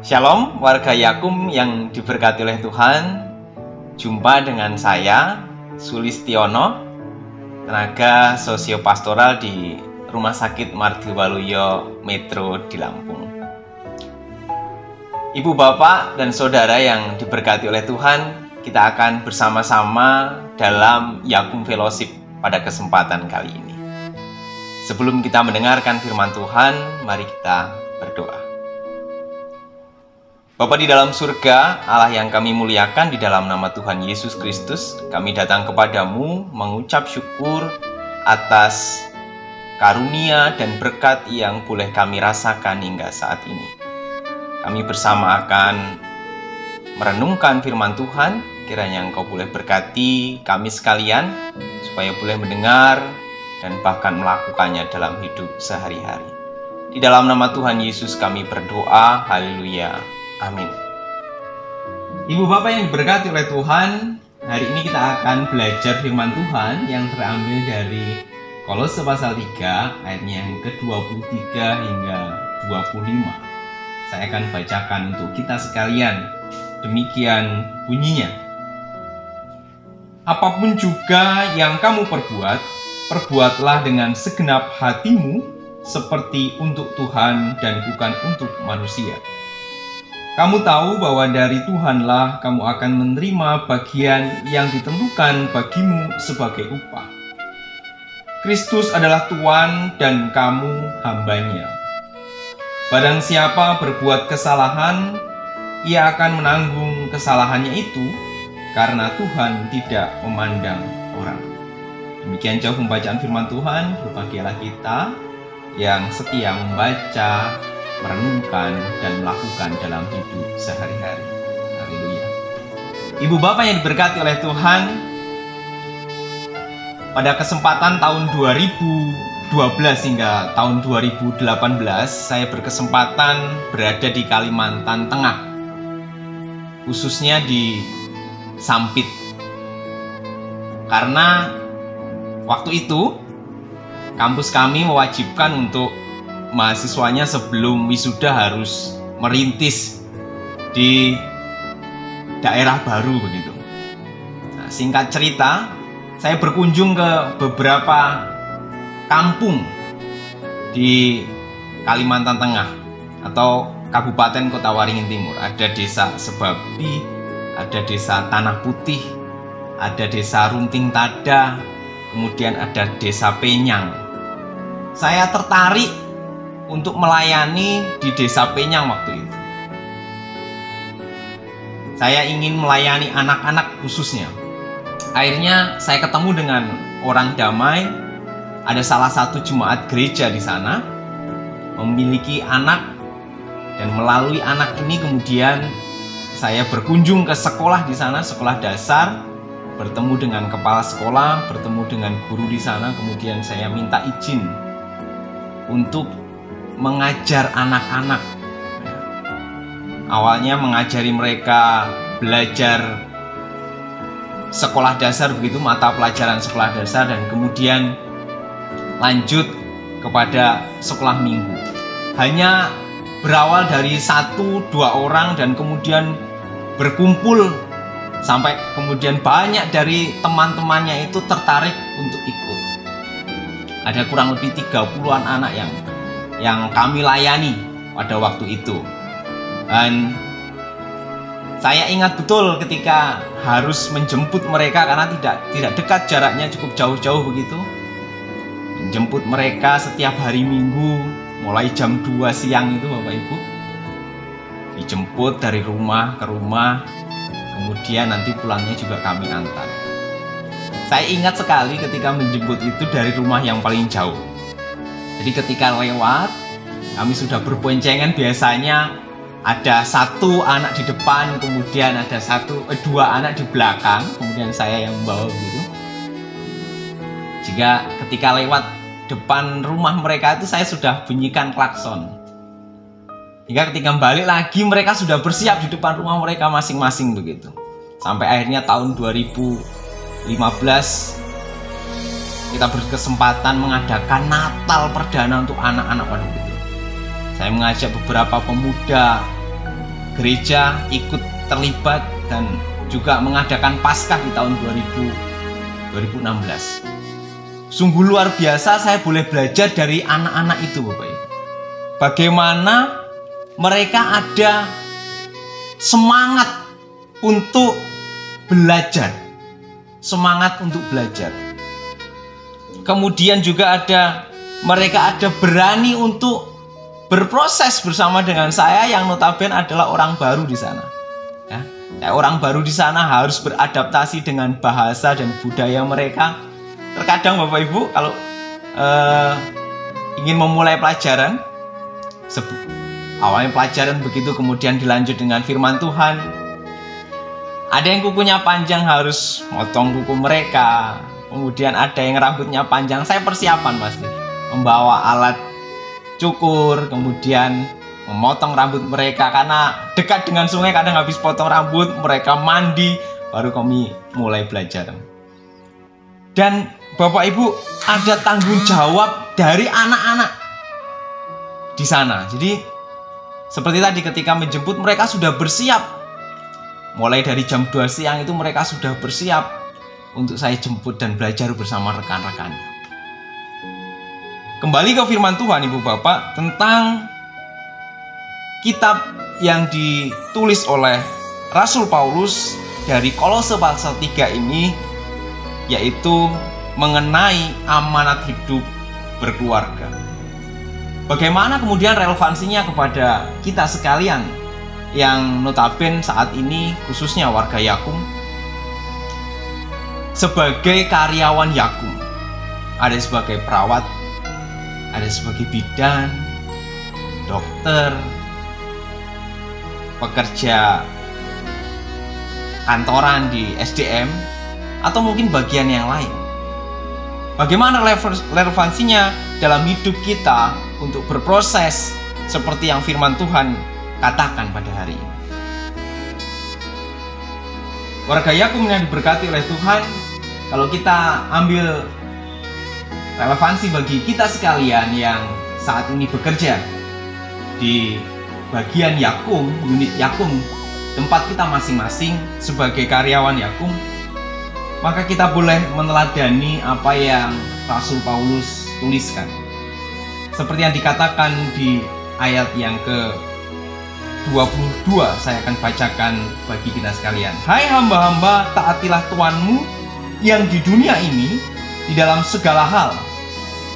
Shalom warga Yakum yang diberkati oleh Tuhan. Jumpa dengan saya, Sulistiono, tenaga sosiopastoral di Rumah Sakit Mardiwaluyo Metro di Lampung. Ibu, bapak, dan saudara yang diberkati oleh Tuhan, kita akan bersama-sama dalam Yakum Fellowship pada kesempatan kali ini. Sebelum kita mendengarkan firman Tuhan, mari kita berdoa. Bapa di dalam surga, Allah yang kami muliakan, di dalam nama Tuhan Yesus Kristus, kami datang kepadamu mengucap syukur atas karunia dan berkat yang boleh kami rasakan hingga saat ini. Kami bersama akan merenungkan firman Tuhan, kiranya Engkau boleh berkati kami sekalian, supaya boleh mendengar dan bahkan melakukannya dalam hidup sehari-hari. Di dalam nama Tuhan Yesus kami berdoa, haleluya. Amin. Ibu bapak yang diberkati oleh Tuhan, hari ini kita akan belajar firman Tuhan yang terambil dari Kolose pasal 3 ayatnya yang ke-23 hingga 25. Saya akan bacakan untuk kita sekalian. Demikian bunyinya. Apapun juga yang kamu perbuat, perbuatlah dengan segenap hatimu seperti untuk Tuhan dan bukan untuk manusia. Kamu tahu bahwa dari Tuhanlah kamu akan menerima bagian yang ditentukan bagimu sebagai upah. Kristus adalah Tuhan dan kamu hambanya. Barang siapa berbuat kesalahan, ia akan menanggung kesalahannya itu, karena Tuhan tidak memandang orang. Demikian jauh pembacaan firman Tuhan. Berbahagialah kita yang setia membaca, merenungkan, dan melakukan dalam hidup sehari-hari. Haleluya. Ibu bapak yang diberkati oleh Tuhan, pada kesempatan tahun 2012 hingga tahun 2018, saya berkesempatan berada di Kalimantan Tengah, khususnya di Sampit. Karena waktu itu kampus kami mewajibkan untuk mahasiswanya sebelum wisuda harus merintis di daerah baru begitu. Nah, singkat cerita, saya berkunjung ke beberapa kampung di Kalimantan Tengah atau Kabupaten Kota Waringin Timur. Ada desa Sebabi, ada desa Tanah Putih, ada desa Runting Tada, kemudian ada desa Penyang. Saya tertarik untuk melayani di desa Penyang waktu itu. Saya ingin melayani anak-anak khususnya. Akhirnya saya ketemu dengan orang damai. Ada salah satu jemaat gereja di sana memiliki anak, dan melalui anak ini kemudian saya berkunjung ke sekolah di sana, sekolah dasar, bertemu dengan kepala sekolah, bertemu dengan guru di sana. Kemudian saya minta izin untuk mengajar anak-anak. Awalnya mengajari mereka belajar sekolah dasar begitu, mata pelajaran sekolah dasar, dan kemudian lanjut kepada sekolah minggu. Hanya berawal dari 1-2 orang dan kemudian berkumpul sampai kemudian banyak dari teman-temannya itu tertarik untuk ikut. Ada kurang lebih 30-an anak yang kami layani pada waktu itu. Dan saya ingat betul ketika harus menjemput mereka, karena tidak dekat jaraknya, cukup jauh-jauh begitu. Menjemput mereka setiap hari Minggu mulai jam 2 siang itu, Bapak Ibu. Dijemput dari rumah ke rumah, kemudian nanti pulangnya juga kami antar. Saya ingat sekali ketika menjemput itu dari rumah yang paling jauh. Jadi ketika lewat, kami sudah berboncengan, biasanya ada 1 anak di depan, kemudian ada 2 anak di belakang, kemudian saya yang membawa begitu. Jika ketika lewat depan rumah mereka itu, saya sudah bunyikan klakson. Hingga ketika balik lagi, mereka sudah bersiap di depan rumah mereka masing-masing begitu. Sampai akhirnya tahun 2015 kita berkesempatan mengadakan Natal perdana untuk anak-anak pada waktu itu. Saya mengajak beberapa pemuda gereja ikut terlibat dan juga mengadakan Paskah di tahun 2016. Sungguh luar biasa saya boleh belajar dari anak-anak itu, Bapak Ibu. Bagaimana mereka ada semangat untuk belajar. Semangat untuk belajar. Kemudian juga mereka ada berani untuk berproses bersama dengan saya yang notabene adalah orang baru di sana. Ya, orang baru di sana harus beradaptasi dengan bahasa dan budaya mereka. Terkadang Bapak Ibu kalau ingin memulai pelajaran, awalnya pelajaran begitu kemudian dilanjut dengan firman Tuhan. Ada yang kukunya panjang harus motong kuku mereka. Kemudian ada yang rambutnya panjang, saya persiapan pasti. Membawa alat cukur, kemudian memotong rambut mereka. Karena dekat dengan sungai kadang habis potong rambut, mereka mandi, baru kami mulai belajar. Dan Bapak Ibu ada tanggung jawab dari anak-anak di sana. Jadi seperti tadi ketika menjemput mereka sudah bersiap. Mulai dari jam 2 siang itu mereka sudah bersiap untuk saya jemput dan belajar bersama rekan-rekannya. Kembali ke firman Tuhan Ibu Bapak tentang kitab yang ditulis oleh Rasul Paulus dari Kolose pasal 3 ini, yaitu mengenai amanat hidup berkeluarga. Bagaimana kemudian relevansinya kepada kita sekalian yang notabene saat ini khususnya warga Yakum sebagai karyawan Yakum. Ada sebagai perawat, ada sebagai bidan, dokter, pekerja kantoran di SDM, atau mungkin bagian yang lain. Bagaimana relevansinya dalam hidup kita untuk berproses seperti yang firman Tuhan katakan pada hari ini. Warga Yakum yang diberkati oleh Tuhan, kalau kita ambil relevansi bagi kita sekalian yang saat ini bekerja di bagian Yakum, unit Yakum, tempat kita masing-masing sebagai karyawan Yakum, maka kita boleh meneladani apa yang Rasul Paulus tuliskan. Seperti yang dikatakan di ayat yang ke-22, saya akan bacakan bagi kita sekalian. Hai hamba-hamba, taatilah Tuanmu yang di dunia ini di dalam segala hal.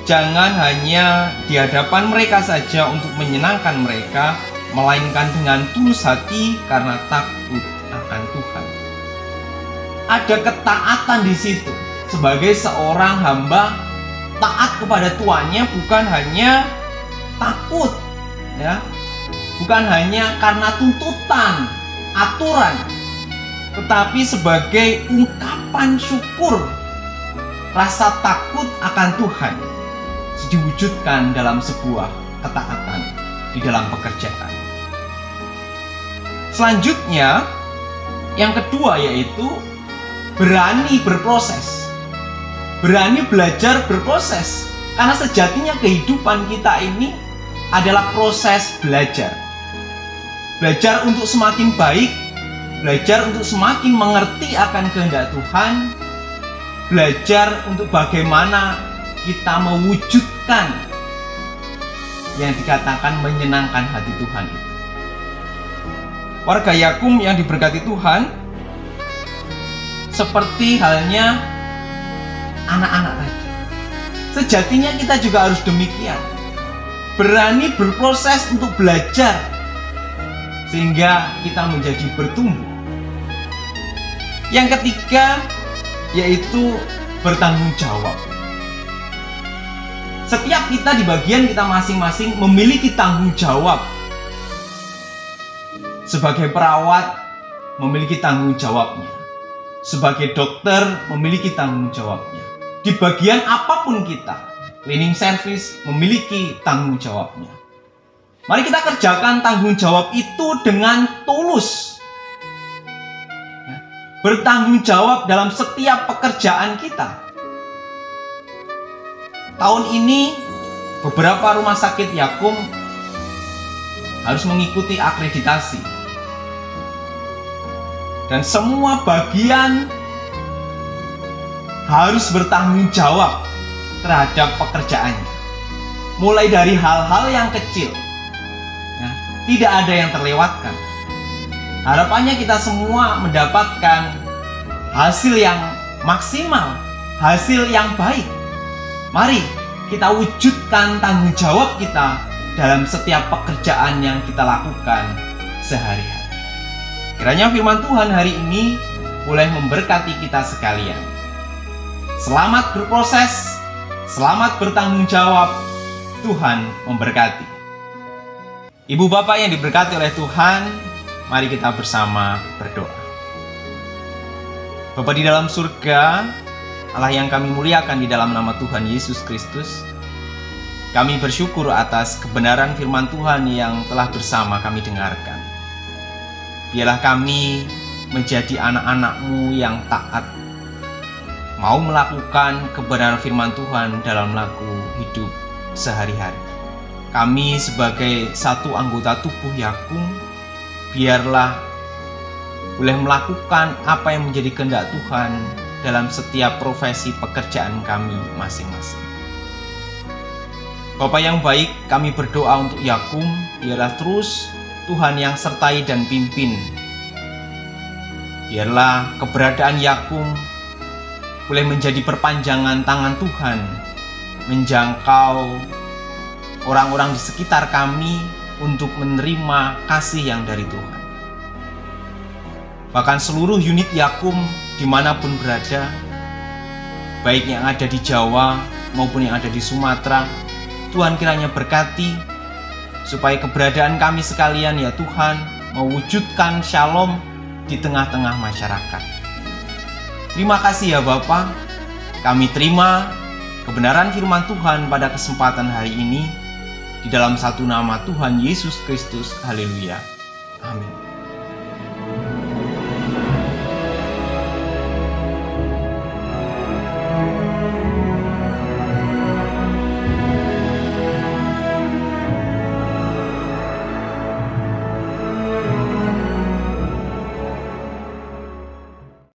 Jangan hanya di hadapan mereka saja untuk menyenangkan mereka, melainkan dengan tulus hati karena takut akan Tuhan. Ada ketaatan di situ. Sebagai seorang hamba, taat kepada tuannya bukan hanya takut, ya, bukan hanya karena tuntutan, aturan, tetapi sebagai ungkapan syukur, rasa takut akan Tuhan diwujudkan dalam sebuah ketaatan di dalam pekerjaan. Selanjutnya, yang kedua yaitu berani berproses. Berani belajar berproses. Karena sejatinya kehidupan kita ini adalah proses belajar. Belajar untuk semakin baik, belajar untuk semakin mengerti akan kehendak Tuhan, belajar untuk bagaimana kita mewujudkan yang dikatakan menyenangkan hati Tuhan itu. Warga Yakum yang diberkati Tuhan, seperti halnya anak-anak tadi, sejatinya kita juga harus demikian. Berani berproses untuk belajar sehingga kita menjadi bertumbuh. Yang ketiga yaitu bertanggung jawab. Setiap kita di bagian kita masing-masing memiliki tanggung jawab. Sebagai perawat memiliki tanggung jawabnya. Sebagai dokter memiliki tanggung jawabnya. Di bagian apapun kita, cleaning service memiliki tanggung jawabnya. Mari kita kerjakan tanggung jawab itu dengan tulus. Bertanggung jawab dalam setiap pekerjaan kita. Tahun ini beberapa rumah sakit Yakum harus mengikuti akreditasi Dan semua bagian harus bertanggung jawab terhadap pekerjaannya. Mulai dari hal-hal yang kecil, ya, tidak ada yang terlewatkan. Harapannya kita semua mendapatkan hasil yang maksimal, hasil yang baik. Mari kita wujudkan tanggung jawab kita dalam setiap pekerjaan yang kita lakukan sehari-hari. Kiranya firman Tuhan hari ini boleh memberkati kita sekalian. Selamat berproses, selamat bertanggung jawab. Tuhan memberkati. Ibu bapak yang diberkati oleh Tuhan, mari kita bersama berdoa. Bapa di dalam surga, Allah yang kami muliakan di dalam nama Tuhan Yesus Kristus, kami bersyukur atas kebenaran firman Tuhan yang telah bersama kami dengarkan. Biarlah kami menjadi anak-anak-Mu yang taat, mau melakukan kebenaran firman Tuhan dalam laku hidup sehari-hari. Kami sebagai satu anggota tubuh Yakum, biarlah boleh melakukan apa yang menjadi kehendak Tuhan dalam setiap profesi pekerjaan kami masing-masing. Bapa yang baik, kami berdoa untuk Yakum, biarlah terus Tuhan yang sertai dan pimpin. Biarlah keberadaan Yakum boleh menjadi perpanjangan tangan Tuhan, menjangkau orang-orang di sekitar kami untuk menerima kasih yang dari Tuhan. Bahkan seluruh unit Yakum dimanapun berada, baik yang ada di Jawa maupun yang ada di Sumatera, Tuhan kiranya berkati, supaya keberadaan kami sekalian ya Tuhan mewujudkan shalom di tengah-tengah masyarakat. Terima kasih ya Bapa, kami terima kebenaran firman Tuhan pada kesempatan hari ini di dalam satu nama Tuhan Yesus Kristus. Haleluya. Amin.